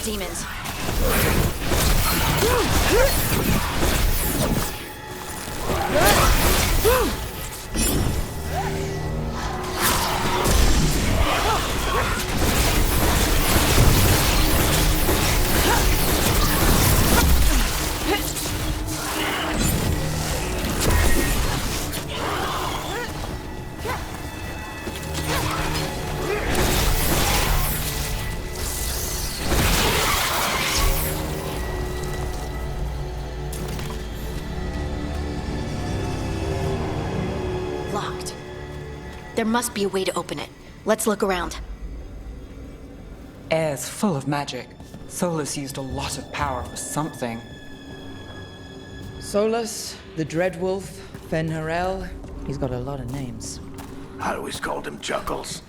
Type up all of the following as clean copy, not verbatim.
demons. Locked. There must be a way to open it. Let's look around. Air's full of magic. Solus used a lot of power for something. Solus, the Dreadwolf, Fen'Harel. He's got a lot of names. I always called him Chuckles.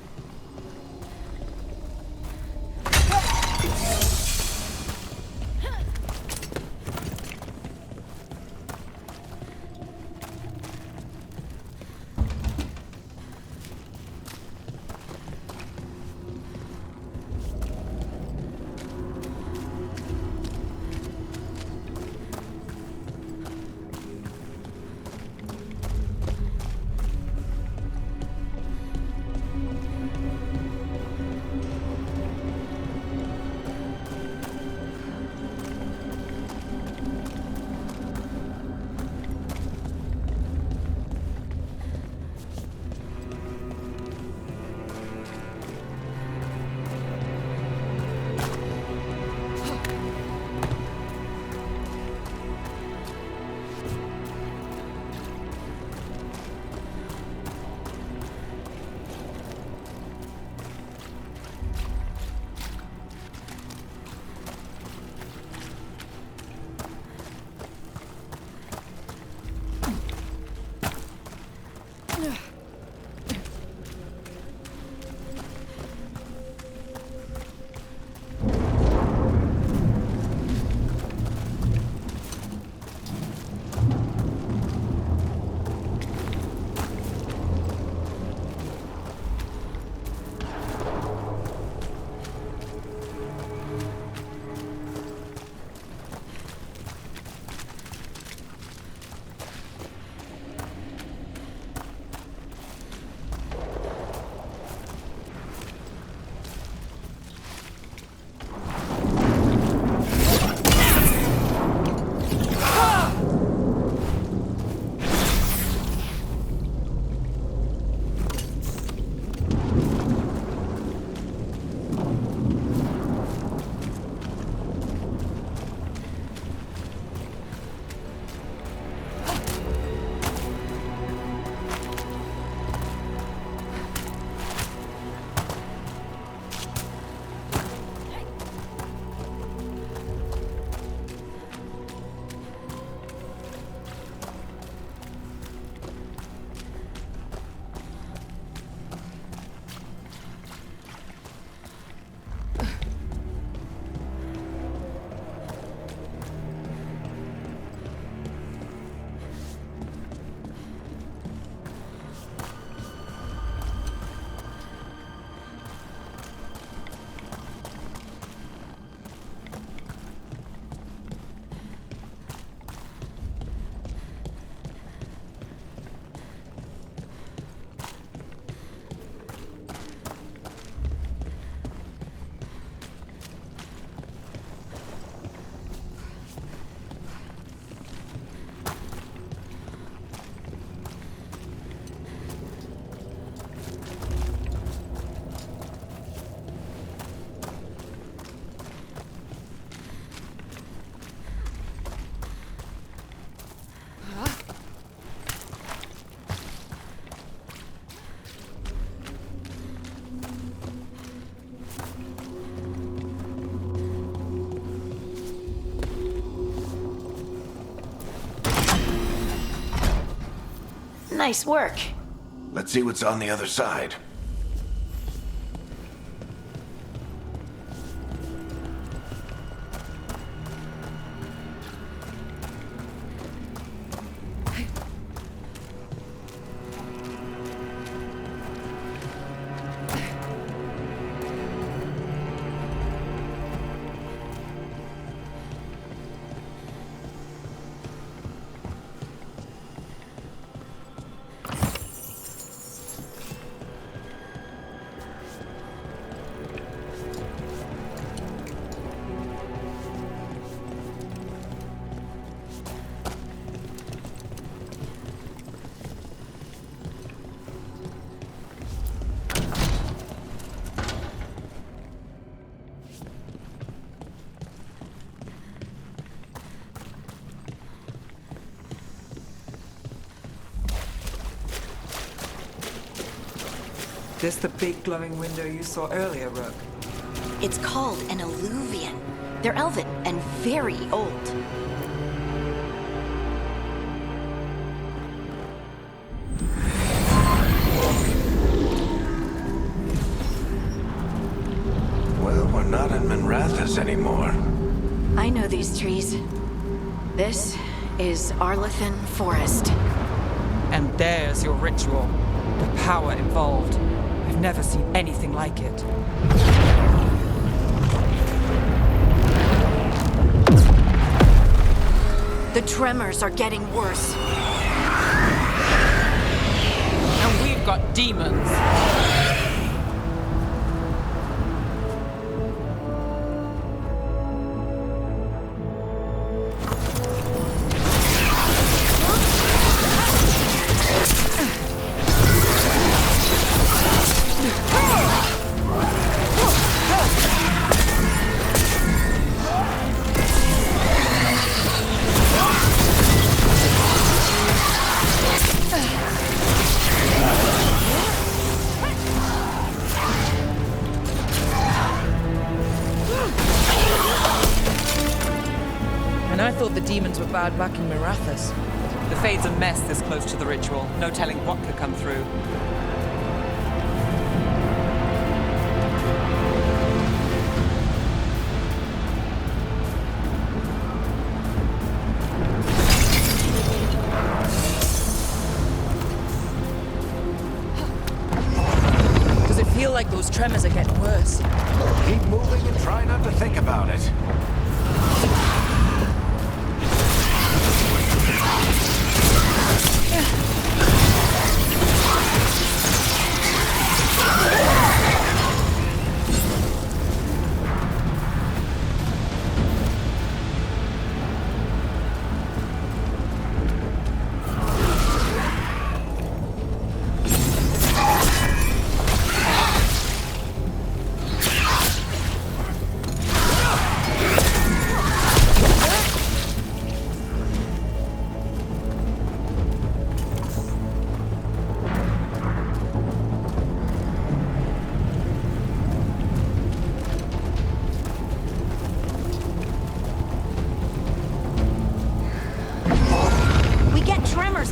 Nice work. Let's see what's on the other side. this the big glowing window you saw earlier, Rook? It's called an alluvian. They're elven and very old. Well, we're not in Minrathous anymore. I know these trees. This is Arlathan Forest. And there's your ritual. The power involved. I've never seen anything like it. The tremors are getting worse. And we've got demons. I thought the demons were bad back in Mirathas. The Fade's a mess this close to the ritual. No telling what could come through. Does it feel like those tremors are getting worse? Keep moving and try not to think about it.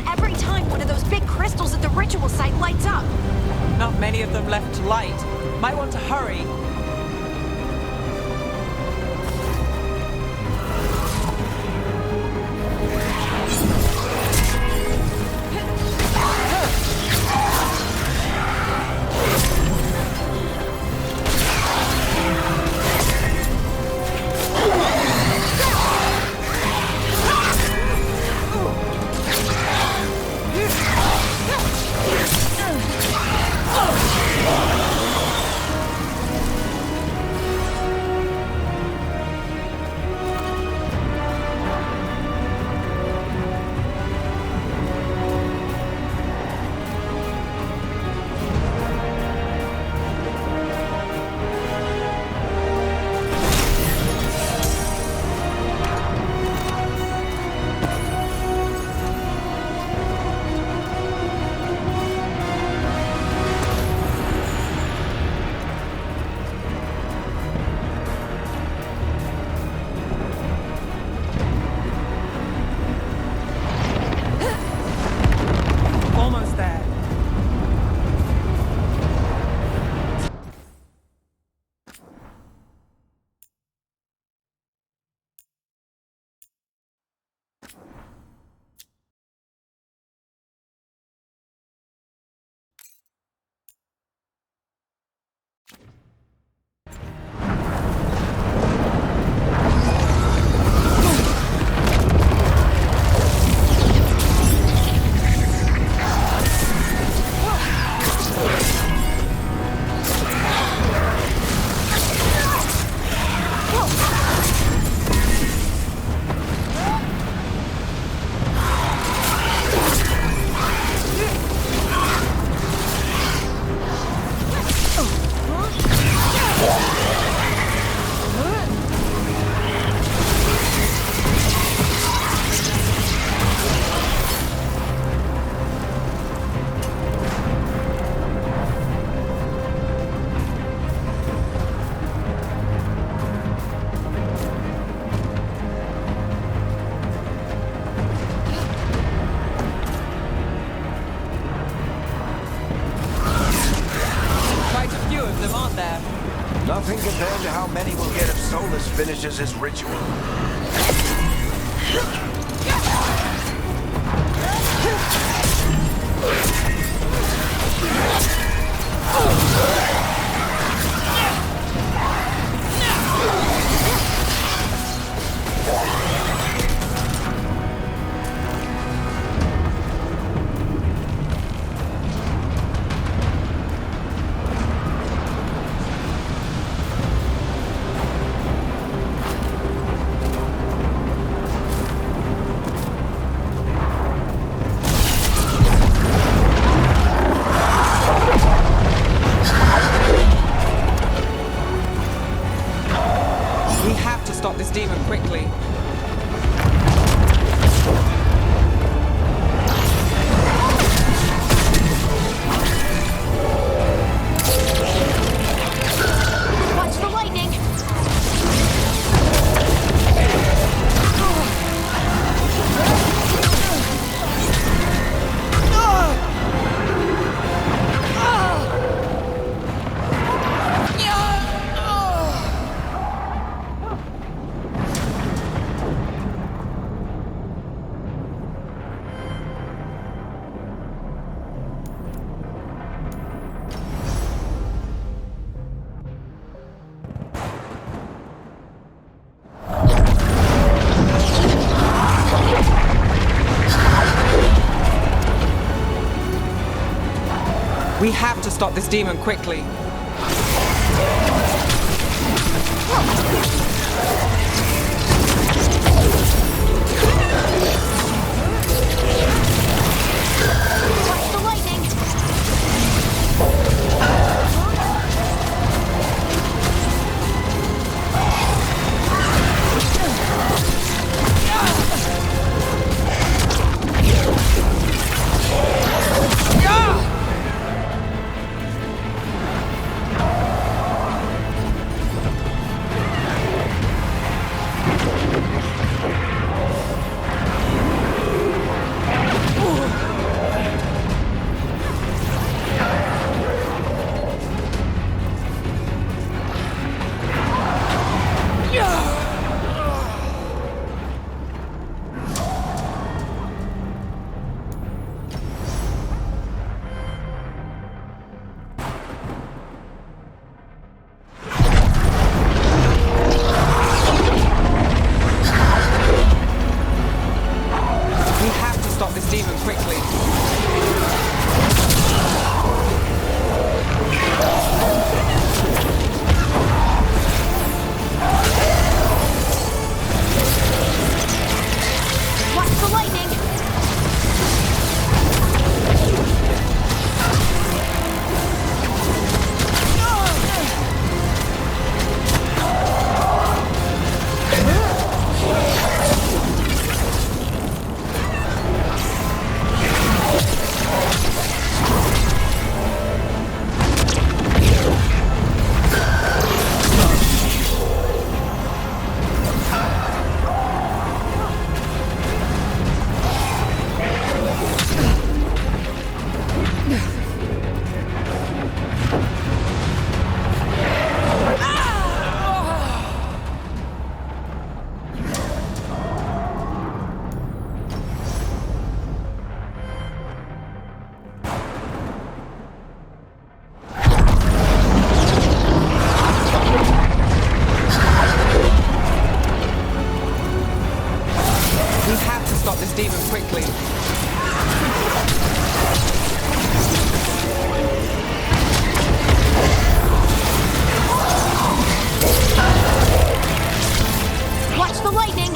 Every time one of those big crystals at the ritual site lights up. Not many of them left to light. Might want to hurry. finishes his ritual. We have to stop this demon quickly. Watch the lightning! We have to stop this demon quickly. Watch the lightning! demon quickly. Watch the lightning! We have to stop this demon quickly. Watch the lightning!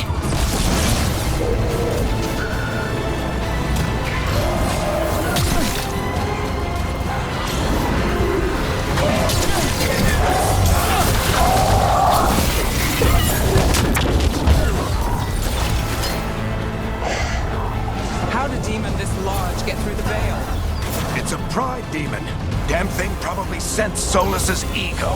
How did a demon this large get through the veil? It's a pride demon. Damn thing probably sensed Solus's ego.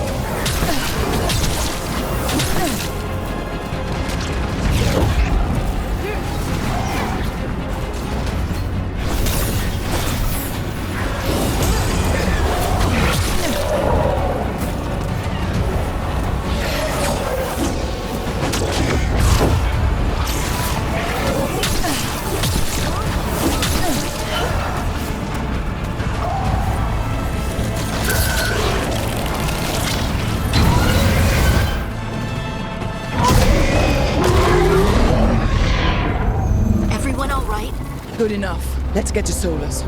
Good enough. Let's get to Solus.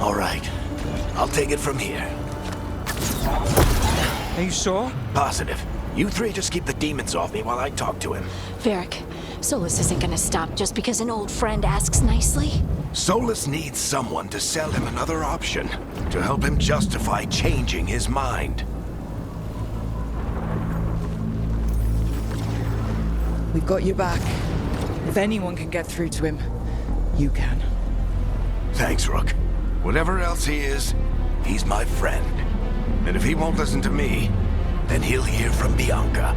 All right. I'll take it from here. Are you sure? Positive. You three just keep the demons off me while I talk to him. Varric, Solus isn't gonna stop just because an old friend asks nicely. Solus needs someone to sell him another option, to help him justify changing his mind. We've got you back. If anyone can get through to him, you can. Thanks, Rook. Whatever else he is, he's my friend. And if he won't listen to me, then he'll hear from Bianca.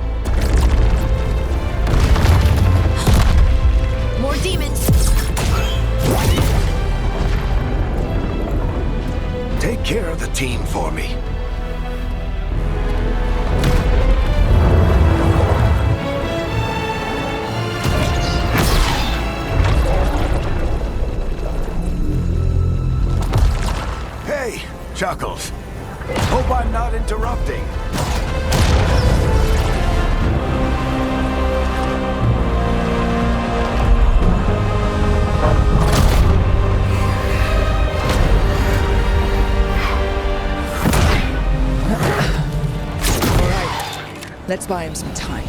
More demons! Take care of the team for me. Hey, Chuckles. Hope I'm not interrupting. All right. Let's buy him some time.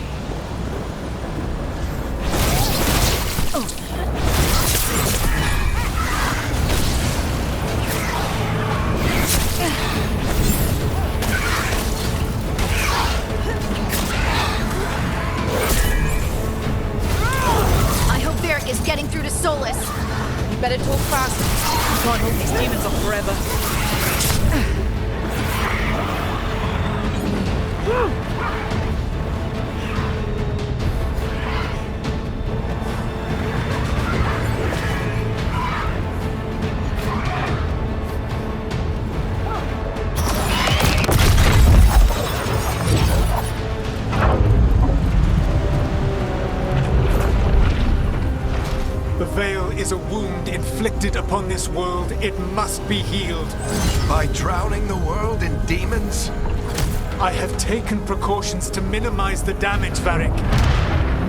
I hope Varric is getting through to Solus. You better talk fast. We can't hold these demons off forever. The Veil is a wound inflicted upon this world. It must be healed. By drowning the world in demons? I have taken precautions to minimize the damage, Varric.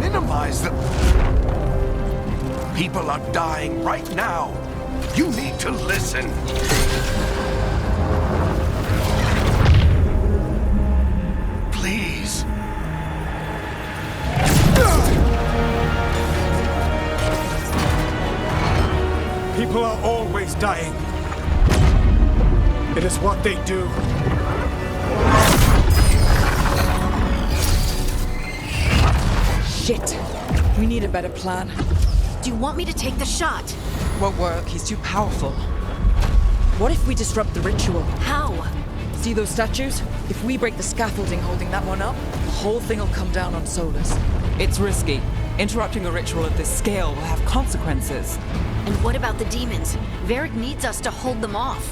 Minimize the... People are dying right now. You need to listen. Please. People are always dying. It is what they do. Shit. We need a better plan. Do you want me to take the shot? Won't work. He's too powerful. What if we disrupt the ritual? How? See those statues? If we break the scaffolding holding that one up, the whole thing will come down on Solus. It's risky. Interrupting a ritual of this scale will have consequences. And what about the demons? Varric needs us to hold them off.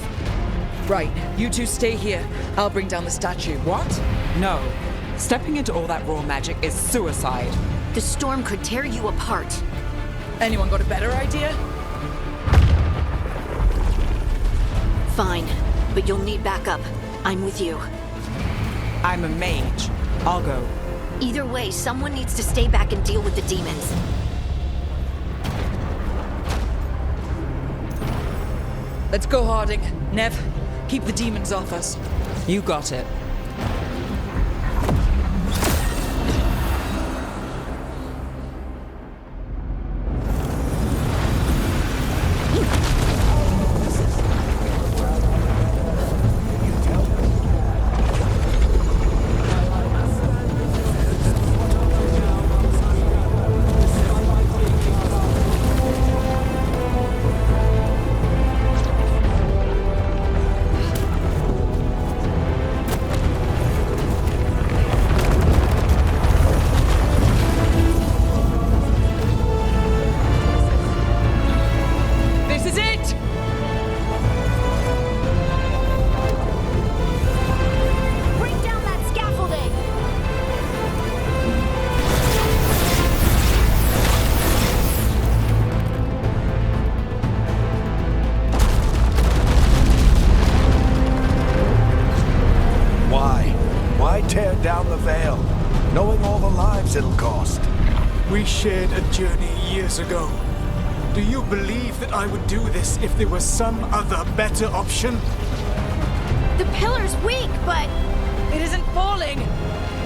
Right, you two stay here. I'll bring down the statue. What? No. Stepping into all that raw magic is suicide. The storm could tear you apart. Anyone got a better idea? Fine, but you'll need backup. I'm with you. I'm a mage. I'll go. Either way, someone needs to stay back and deal with the demons. Let's go, Harding. Nev, keep the demons off us. You got it. price it'll cost. We shared a journey years ago. Do you believe that I would do this if there was some other better option? The pillar's weak, but It isn't falling!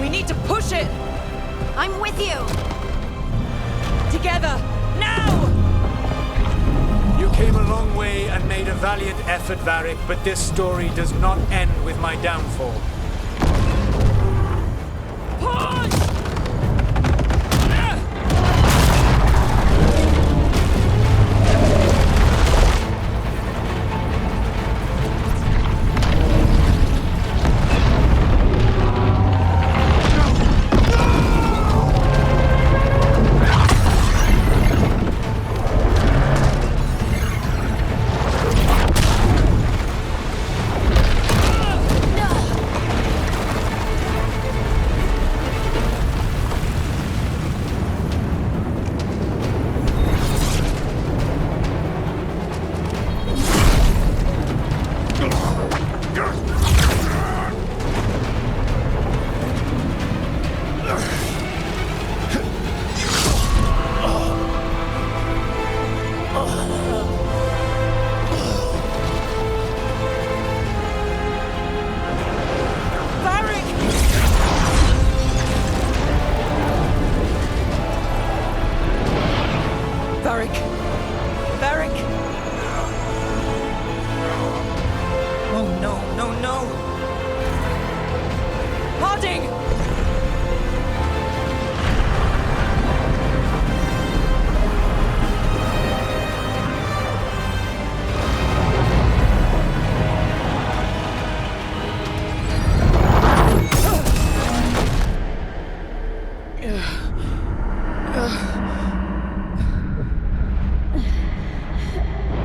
We need to push it! I'm with you. Together! Now! You came a long way and made a valiant effort, Varric, but this story does not end with my downfall. Push!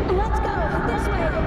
Let's go. This way.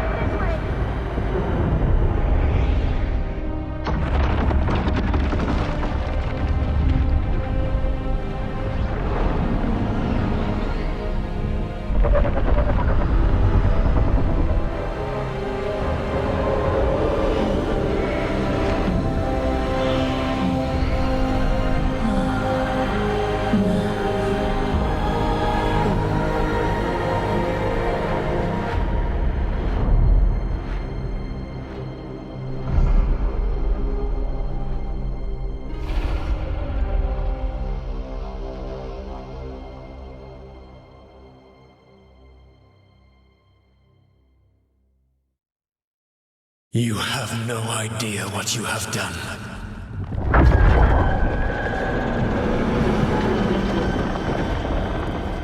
You have no idea what you have done.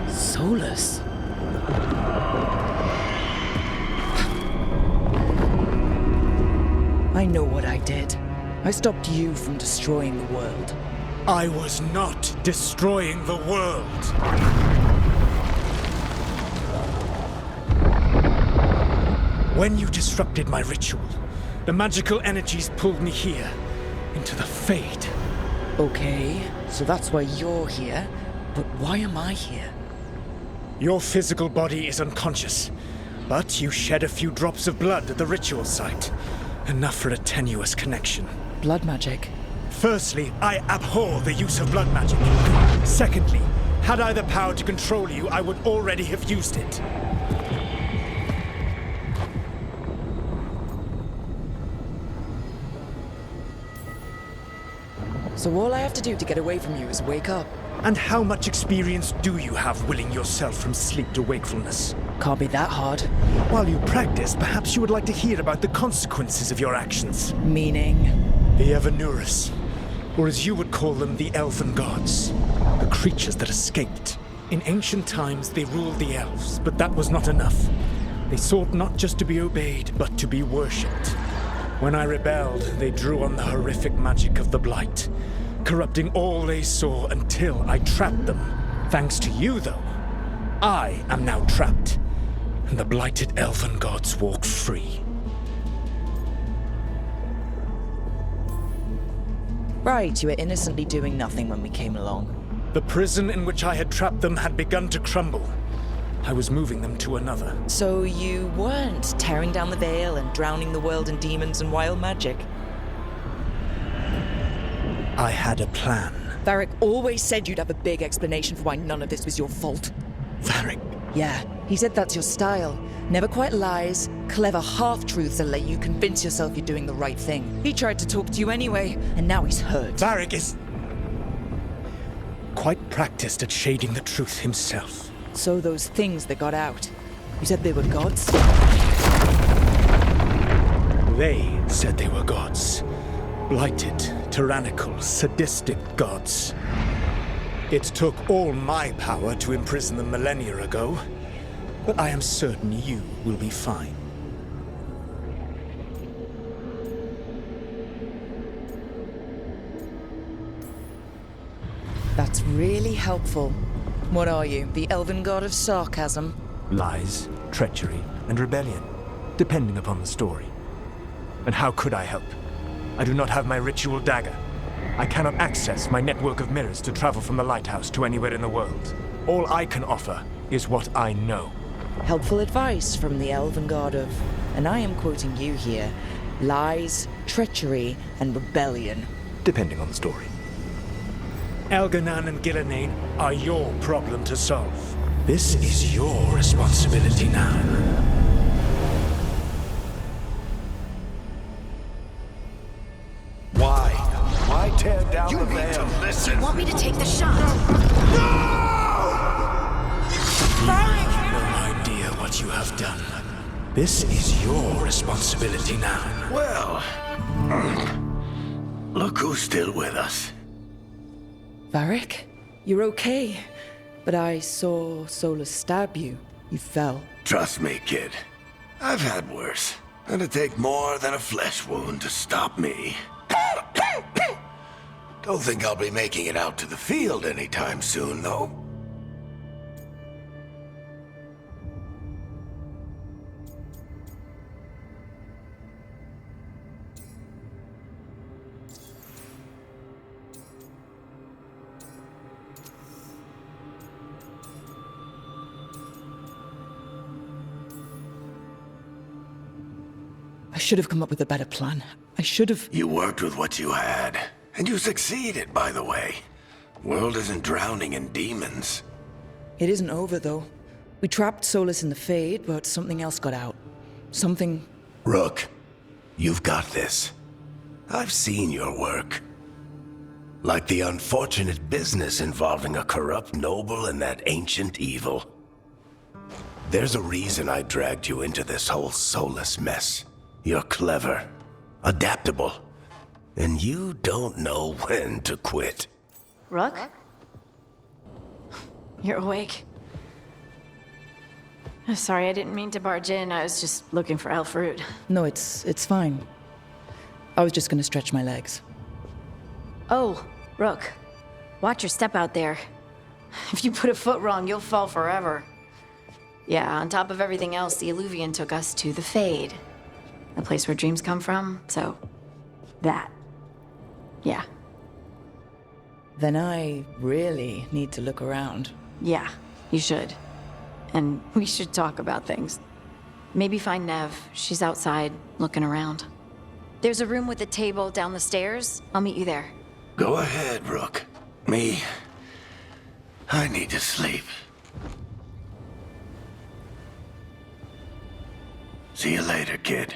Solus? I know what I did. I stopped you from destroying the world. I was not destroying the world. When you disrupted my ritual, the magical energies pulled me here, into the Fade. Okay, so that's why you're here, but why am I here? Your physical body is unconscious, but you shed a few drops of blood at the ritual site. Enough for a tenuous connection. Blood magic? Firstly, I abhor the use of blood magic. Secondly, had I the power to control you, I would already have used it. So all I have to do to get away from you is wake up. And how much experience do you have willing yourself from sleep to wakefulness? Can't be that hard. While you practice, perhaps you would like to hear about the consequences of your actions. Meaning? The Evanurus, or as you would call them, the Elven Gods. The creatures that escaped. In ancient times, they ruled the elves, but that was not enough. They sought not just to be obeyed, but to be worshipped. When I rebelled, they drew on the horrific magic of the Blight, corrupting all they saw until I trapped them. Thanks to you, though, I am now trapped, and the blighted Elven Gods walk free. Right, you were innocently doing nothing when we came along. The prison in which I had trapped them had begun to crumble. I was moving them to another. So you weren't tearing down the veil and drowning the world in demons and wild magic? I had a plan. Varric always said you'd have a big explanation for why none of this was your fault. Varric. Yeah, he said that's your style. Never quite lies, clever half-truths that let you convince yourself you're doing the right thing. He tried to talk to you anyway, and now he's hurt. Varric is quite practiced at shading the truth himself. So those things that got out, you said they were gods? They said they were gods. Blighted, tyrannical, sadistic gods. It took all my power to imprison them millennia ago, but I am certain you will be fine. That's really helpful. What are you, the elven god of sarcasm? Lies, treachery, and rebellion, depending upon the story. And how could I help? I do not have my ritual dagger. I cannot access my network of mirrors to travel from the lighthouse to anywhere in the world. All I can offer is what I know. Helpful advice from the elven god of, and I am quoting you here, lies, treachery, and rebellion. Depending on the story. Elganan and Gillenane are your problem to solve. This is your responsibility now. Why tear down the veil? You want me to take the shot? You have no idea what you have done. This is your responsibility now. Well, look who's still with us. Varric, you're okay. But I saw Solus stab you. You fell. Trust me, kid. I've had worse. It'd take more than a flesh wound to stop me. Don't think I'll be making it out to the field anytime soon, though. I should have come up with a better plan. I should have... You worked with what you had. And you succeeded, by the way. World isn't drowning in demons. It isn't over, though. We trapped Solus in the Fade, but something else got out. Something... Rook, you've got this. I've seen your work. Like the unfortunate business involving a corrupt noble and that ancient evil. There's a reason I dragged you into this whole Solus mess. You're clever, adaptable, and you don't know when to quit. Rook? You're awake. Sorry, I didn't mean to barge in. I was just looking for Elfroot. No, it's fine. I was just gonna stretch my legs. Oh, Rook. Watch your step out there. If you put a foot wrong, you'll fall forever. Yeah, on top of everything else, the Illuvian took us to the Fade. The place where dreams come from, so... that. Yeah. Then I really need to look around. Yeah, you should. And we should talk about things. Maybe find Nev. She's outside, looking around. There's a room with a table down the stairs. I'll meet you there. Go ahead, Rook. Me, I need to sleep. See you later, kid.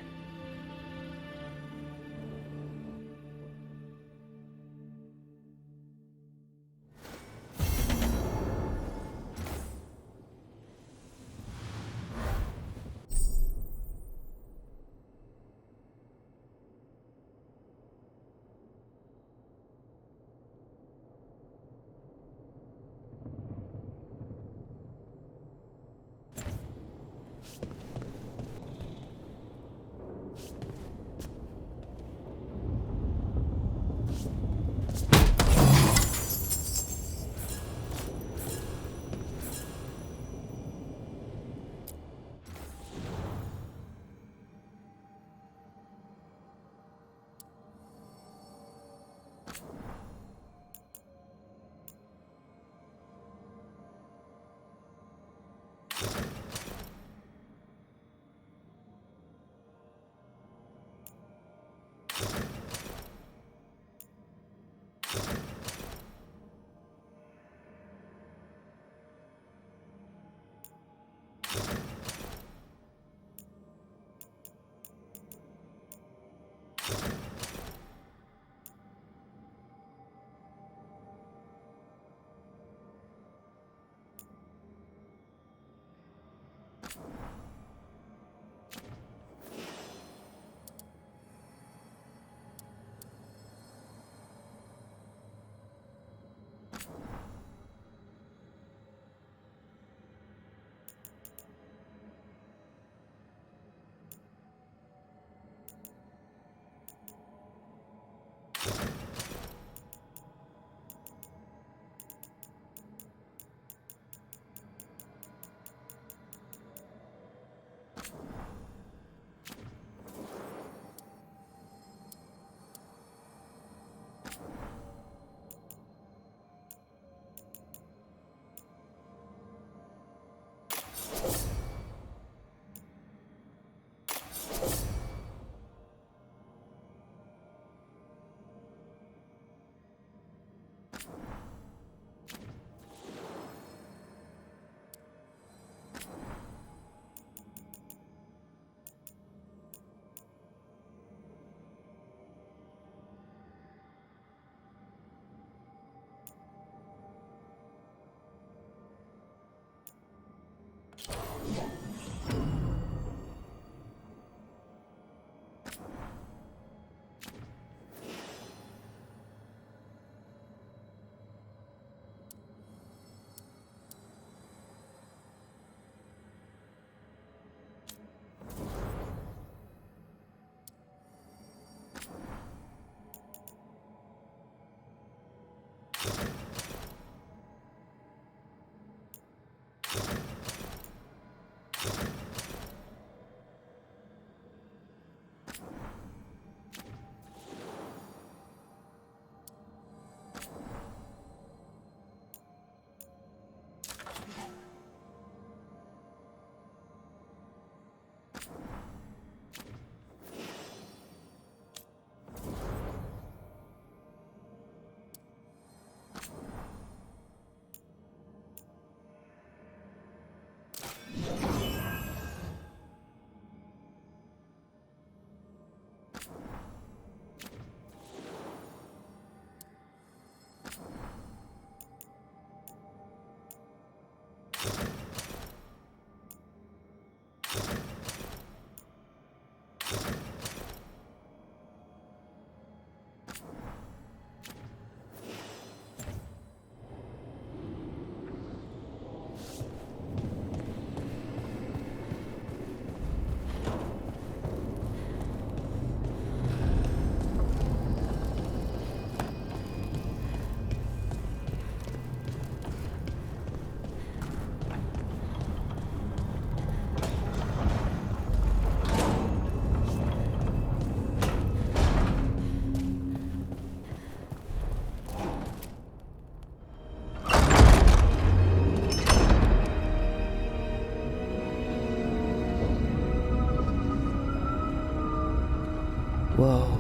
Whoa.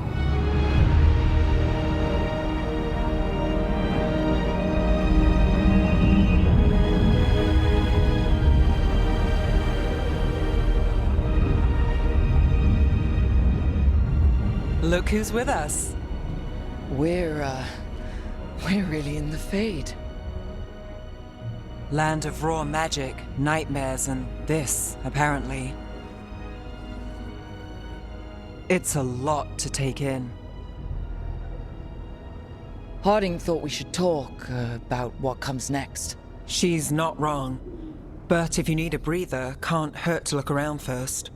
Look who's with us. We're really in the Fade. Land of raw magic, nightmares, and this, apparently. It's a lot to take in. Harding thought we should talk about what comes next. She's not wrong. But if you need a breather, can't hurt to look around first.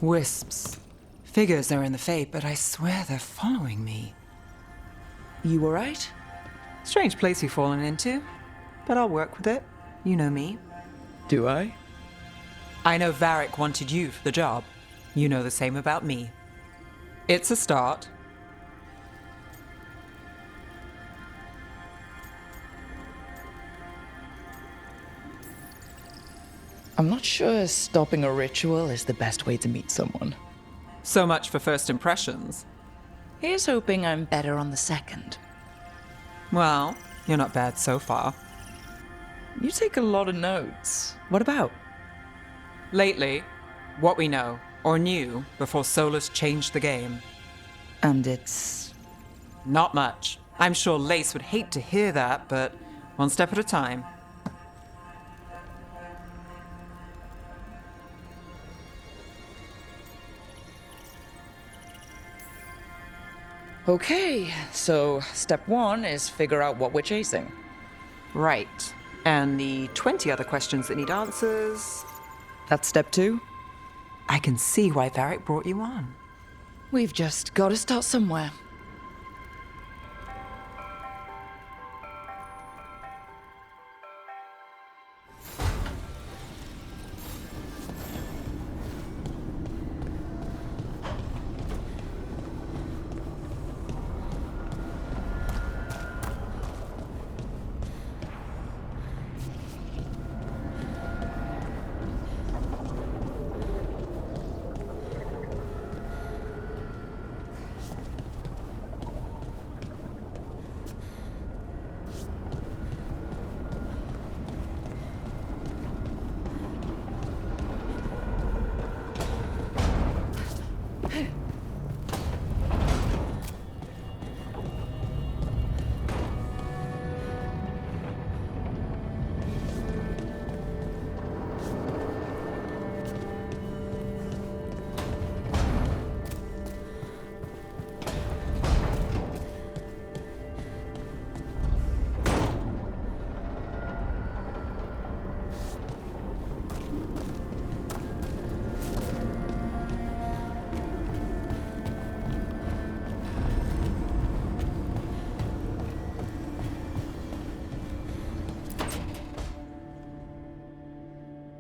Wisps. Figures are in the Fade, but I swear they're following me. You alright? Strange place you've fallen into, but I'll work with it. You know me. Do I? I know Varric wanted you for the job. You know the same about me. It's a start. I'm not sure stopping a ritual is the best way to meet someone. So much for first impressions. Here's hoping I'm better on the second. Well, you're not bad so far. You take a lot of notes. What about? Lately, what we know, or knew, before Solus changed the game. And it's... Not much. I'm sure Lace would hate to hear that, but one step at a time. Okay, so step one is figure out what we're chasing. Right. And the 20 other questions that need answers... That's step two? I can see why Varric brought you on. We've just got to start somewhere.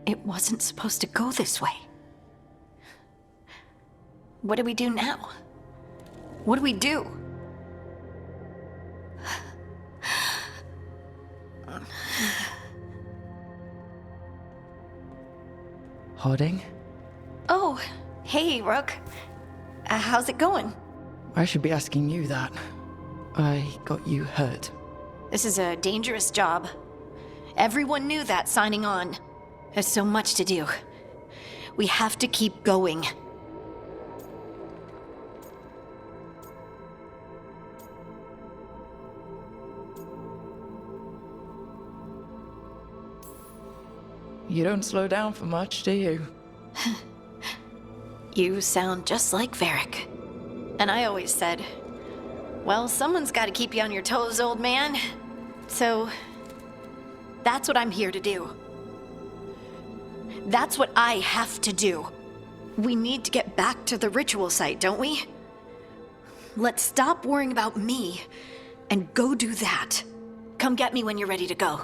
It wasn't supposed to go this way. What do we do now? What do we do? Harding? Oh, hey, Rook. How's it going? I should be asking you that. I got you hurt. This is a dangerous job. Everyone knew that signing on. There's so much to do. We have to keep going. You don't slow down for much, do you? You sound just like Varric. And I always said, well, someone's got to keep you on your toes, old man. So, that's what I'm here to do. That's what I have to do. We need to get back to the ritual site, don't we? Let's stop worrying about me and go do that. Come get me when you're ready to go.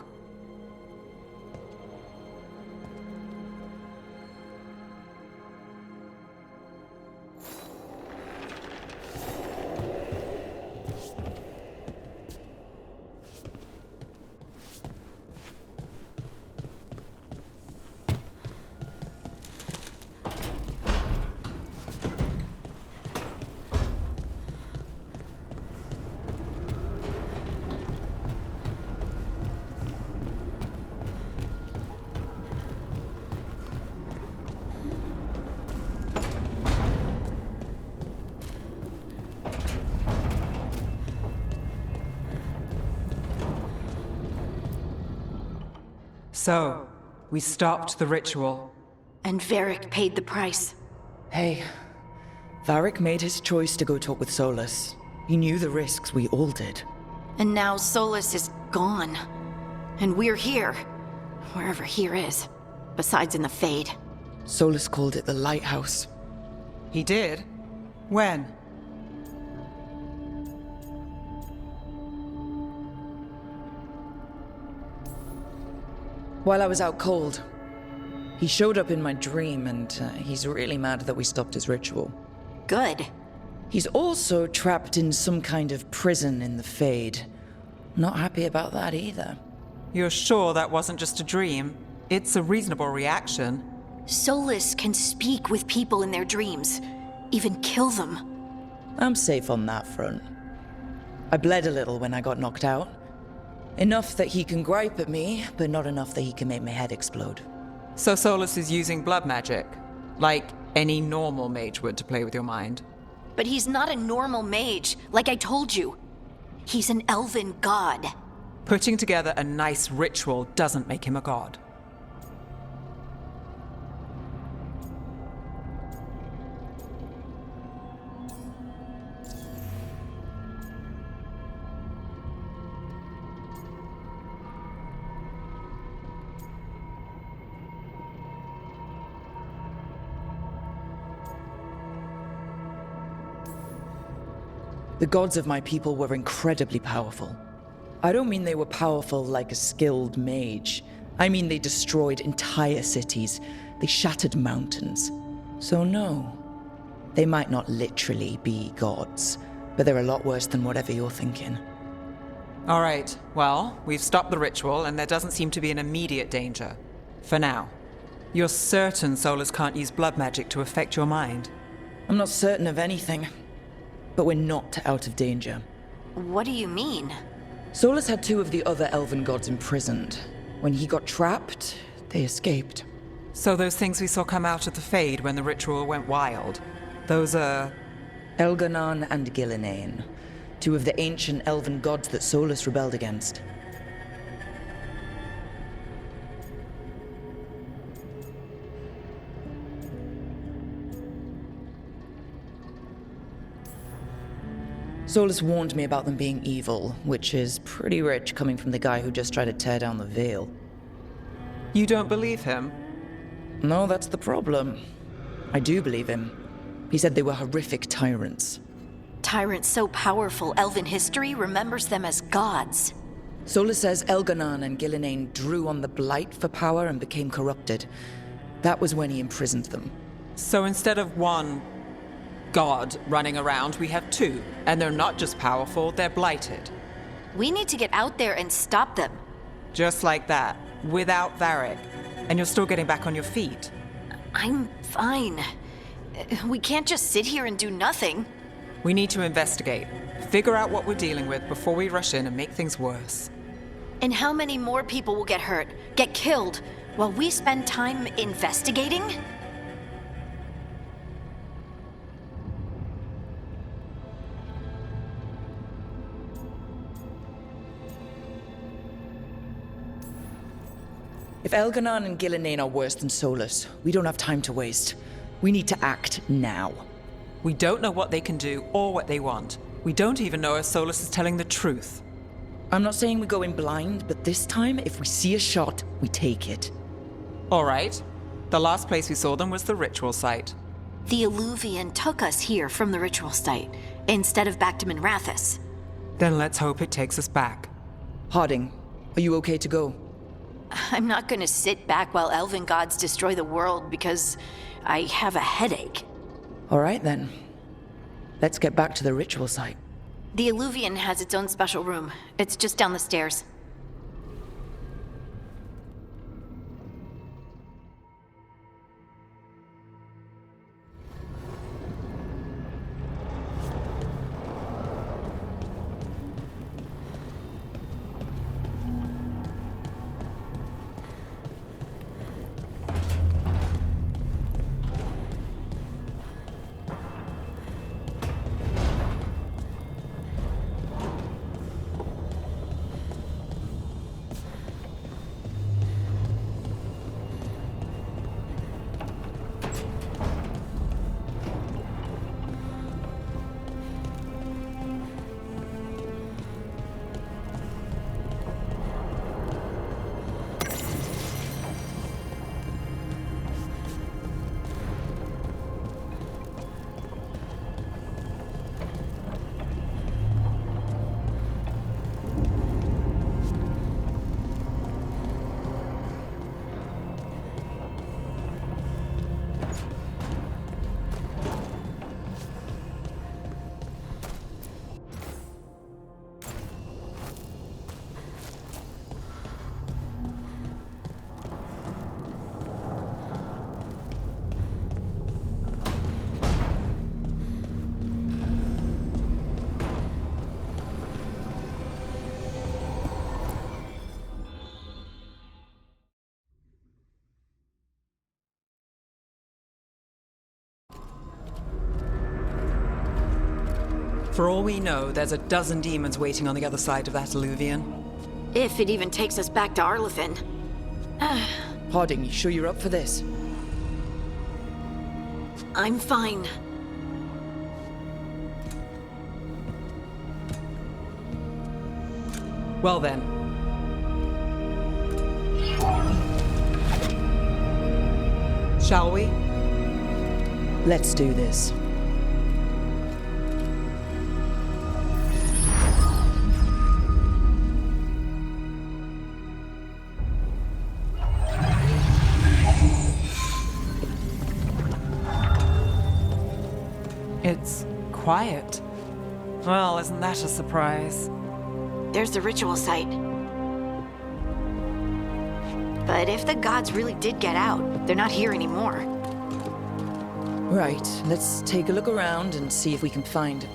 So, we stopped the ritual. And Varric paid the price. Hey, Varric made his choice to go talk with Solus. He knew the risks, we all did. And now Solus is gone. And we're here. Wherever here is. Besides in the Fade. Solus called it the Lighthouse. He did? When? While I was out cold. He showed up in my dream, and he's really mad that we stopped his ritual. Good. He's also trapped in some kind of prison in the Fade. Not happy about that either. You're sure that wasn't just a dream? It's a reasonable reaction. Solus can speak with people in their dreams, even kill them. I'm safe on that front. I bled a little when I got knocked out. Enough that he can gripe at me, but not enough that he can make my head explode. So Solus is using blood magic, like any normal mage would to play with your mind. But he's not a normal mage, like I told you. He's an elven god. Putting together a nice ritual doesn't make him a god. The gods of my people were incredibly powerful. I don't mean they were powerful like a skilled mage. I mean they destroyed entire cities. They shattered mountains. So no, they might not literally be gods, but they're a lot worse than whatever you're thinking. All right, well, we've stopped the ritual and there doesn't seem to be an immediate danger. For now. You're certain Solus can't use blood magic to affect your mind? I'm not certain of anything, but we're not out of danger. What do you mean? Solus had two of the other elven gods imprisoned. When he got trapped, they escaped. So those things we saw come out of the Fade when the ritual went wild, those are... Elganon and Gillinane, two of the ancient elven gods that Solus rebelled against. Solus warned me about them being evil, which is pretty rich coming from the guy who just tried to tear down the Veil. You don't believe him? No, that's the problem. I do believe him. He said they were horrific tyrants. Tyrants so powerful, elven history remembers them as gods. Solus says Elganon and Gillinane drew on the Blight for power and became corrupted. That was when he imprisoned them. So instead of one god running around, we have two. And they're not just powerful, they're blighted. We need to get out there and stop them. Just like that, without Varric. And you're still getting back on your feet. I'm fine. We can't just sit here and do nothing. We need to investigate. Figure out what we're dealing with before we rush in and make things worse. And how many more people will get hurt, get killed, while we spend time investigating? If Elganon and Gillinane are worse than Solus, we don't have time to waste. We need to act now. We don't know what they can do or what they want. We don't even know if Solus is telling the truth. I'm not saying we go in blind, but this time, if we see a shot, we take it. All right. The last place we saw them was the ritual site. The Illuvian took us here from the ritual site, instead of back to Minrathous. Then let's hope it takes us back. Harding, are you okay to go? I'm not gonna sit back while elven gods destroy the world because I have a headache. All right then. Let's get back to the ritual site. The Illuvian has its own special room. It's just down the stairs. For all we know, there's a dozen demons waiting on the other side of that Illuvian. If it even takes us back to Arlethan. Harding, you sure you're up for this? I'm fine. Well then. Shall we? Let's do this. It's quiet. Well, isn't that a surprise? There's the ritual site. But if the gods really did get out, they're not here anymore. Right, let's take a look around and see if we can find him.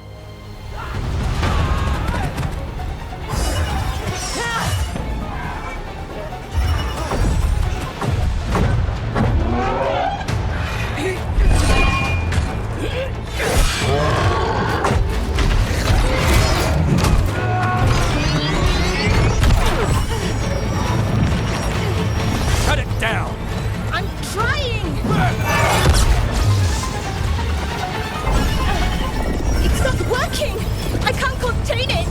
Cut it down! I'm trying! It's not working! I can't contain it!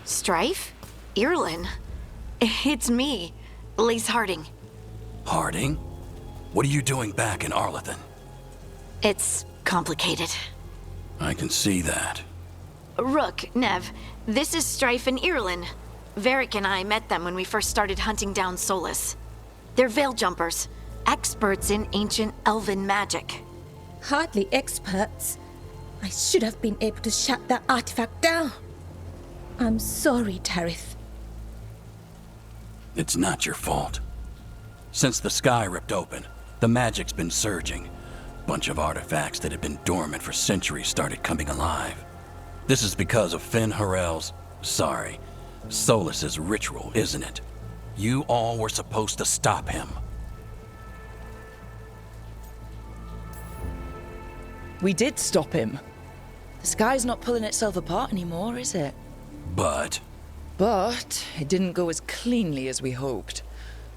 Strife? Irlin? It's me, Lace Harding. Harding? What are you doing back in Arlethan? It's complicated. I can see that. Rook, Nev, this is Strife and Irlin. Varric and I met them when we first started hunting down Solus. They're veil jumpers, experts in ancient elven magic. Hardly experts. I should have been able to shut that artifact down. I'm sorry, Tarith. It's not your fault. Since the sky ripped open, the magic's been surging. Bunch of artifacts that had been dormant for centuries started coming alive. This is because of Solus's ritual, isn't it? You all were supposed to stop him. We did stop him. The sky's not pulling itself apart anymore, is it? But But it didn't go as cleanly as we hoped.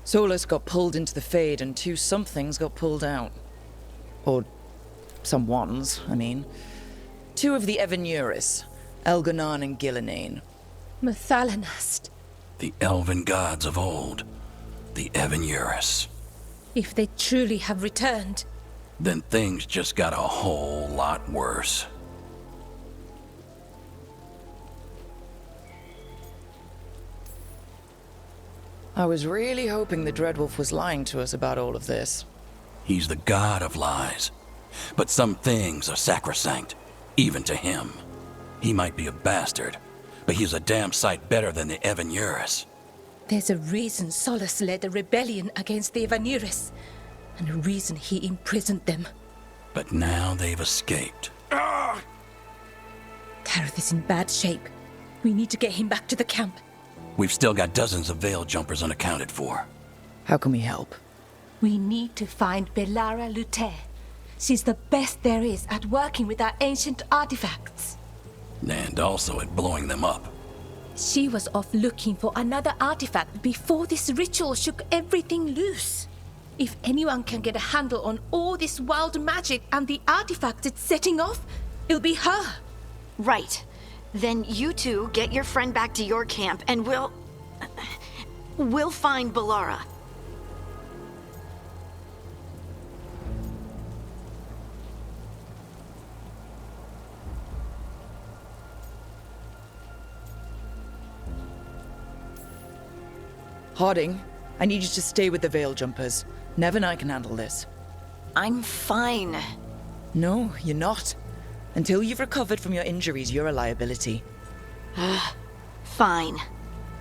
Solus got pulled into the Fade and two somethings got pulled out. Or someones, I mean. Two of the Evanuris, Elganan and Gillinane. Mathalanast. the elven gods of old, the Evanuris. If they truly have returned. Then things just got a whole lot worse. I was really hoping the Dreadwolf was lying to us about all of this. He's the god of lies. But some things are sacrosanct, even to him. He might be a bastard, but he's a damn sight better than the Evanuris. There's a reason Solus led a rebellion against the Evanuris, and a reason he imprisoned them. But now they've escaped. Tareth is in bad shape. We need to get him back to the camp. We've still got dozens of veil jumpers unaccounted for. How can we help? We need to find Belara Luther. She's the best there is at working with our ancient artifacts. And also at blowing them up. She was off looking for another artifact before this ritual shook everything loose. If anyone can get a handle on all this wild magic and the artifacts it's setting off, it'll be her. Right. Then you two get your friend back to your camp and we'll find Belara. Harding, I need you to stay with the Veil Jumpers. Nev and I can handle this. I'm fine. No, you're not. Until you've recovered from your injuries, you're a liability. Fine.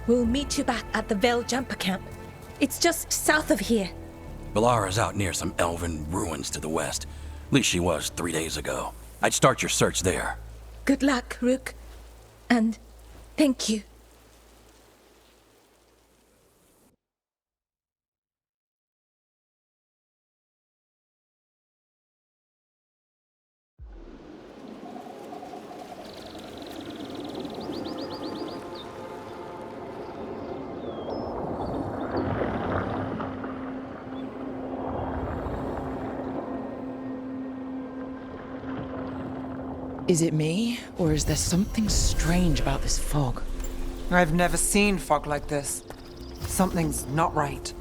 We'll meet you back at the Veil Jumper camp. It's just south of here. Valara's out near some elven ruins to the west. At least she was 3 days ago. I'd start your search there. Good luck, Rook. And thank you. Is it me, or is there something strange about this fog? I've never seen fog like this. Something's not right.